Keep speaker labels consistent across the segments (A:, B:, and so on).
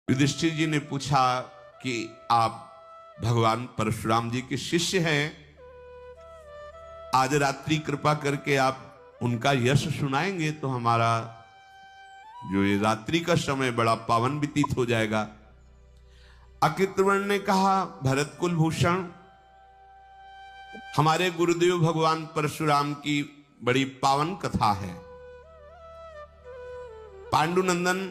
A: युधिष्ठिर जी ने पूछा कि आप भगवान परशुराम जी के शिष्य हैं, आज रात्रि कृपा करके आप उनका यश सुनाएंगे तो हमारा जो ये रात्रि का समय बड़ा पावन व्यतीत हो जाएगा। अकृतवर्ण ने कहा, भरत कुल भूषण, हमारे गुरुदेव भगवान परशुराम की बड़ी पावन कथा है। पांडुनंदन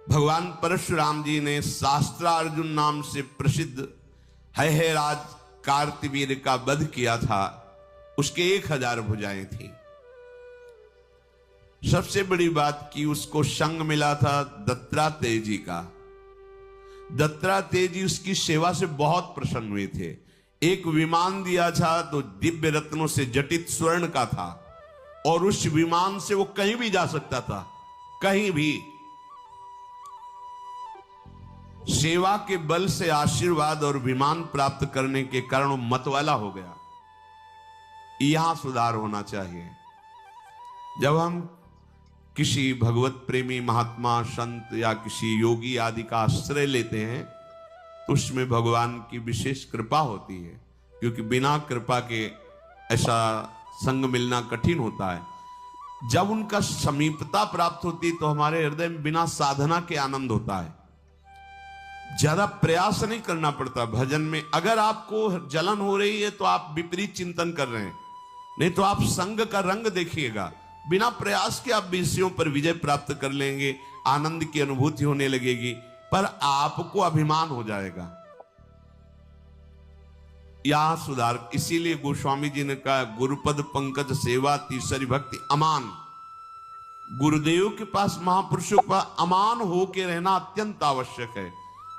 A: भगवान परशुराम जी ने शास्त्रार्जुन नाम से प्रसिद्ध है राज कार्तवीर का वध किया था। उसके 1000 भुजाएं थी। सबसे बड़ी बात कि उसको संग मिला था दत्तात्रेय जी का। दत्तात्रेय जी उसकी सेवा से बहुत प्रसन्न हुए थे। एक विमान दिया था तो दिव्य रत्नों से जटित स्वर्ण का था, और उस विमान से वो कहीं भी जा सकता था, कहीं भी। सेवा के बल से आशीर्वाद और विमान प्राप्त करने के कारण वो मतवाला हो गया। यहां सुधार होना चाहिए। जब हम किसी भगवत प्रेमी महात्मा संत या किसी योगी आदि का आश्रय लेते हैं तो उसमें भगवान की विशेष कृपा होती है, क्योंकि बिना कृपा के ऐसा संग मिलना कठिन होता है। जब उनका समीपता प्राप्त होती तो हमारे हृदय में बिना साधना के आनंद होता है। ज्यादा प्रयास नहीं करना पड़ता भजन में। अगर आपको जलन हो रही है तो आप विपरीत चिंतन कर रहे हैं, नहीं तो आप संग का रंग देखिएगा। बिना प्रयास के आप विषयों पर विजय प्राप्त कर लेंगे, आनंद की अनुभूति होने लगेगी, पर आपको अभिमान हो जाएगा। यह सुधार, इसीलिए गोस्वामी जी ने कहा, गुरुपद पंकज सेवा तीसरी भक्ति अमान। गुरुदेव के पास, महापुरुषों का अमान होके रहना अत्यंत आवश्यक है।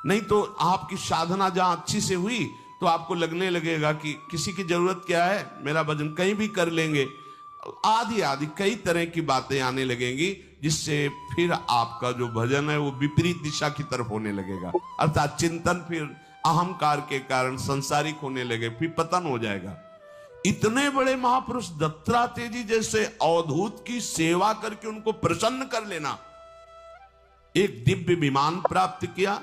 A: नहीं तो आपकी साधना जहां अच्छी से हुई तो आपको लगने लगेगा कि किसी की जरूरत क्या है, मेरा भजन कहीं भी कर लेंगे। आदि आदि कई तरह की बातें आने लगेंगी, जिससे फिर आपका जो भजन है वो विपरीत दिशा की तरफ होने लगेगा। अर्थात चिंतन फिर अहंकार के कारण संसारिक होने लगे, फिर पतन हो जाएगा। इतने बड़े महापुरुष दत्तात्रेय जी जैसे अवधूत की सेवा करके उनको प्रसन्न कर लेना, एक दिव्य विमान प्राप्त किया,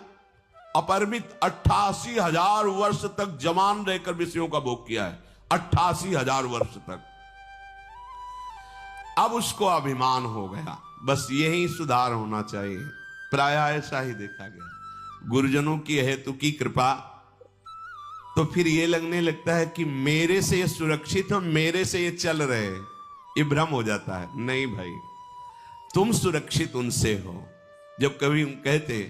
A: अपरिमित 88,000 वर्ष तक जवान रहकर विषयों का भोग किया है। 88,000 वर्ष तक। अब उसको अभिमान हो गया। बस यही सुधार होना चाहिए। प्राय ऐसा ही देखा गया। गुरुजनों की हेतु की कृपा तो फिर ये लगने लगता है कि मेरे से ये सुरक्षित हो, मेरे से ये चल रहे, ये भ्रम हो जाता है। नहीं भाई, तुम सुरक्षित उनसे हो। जब कभी हम कहते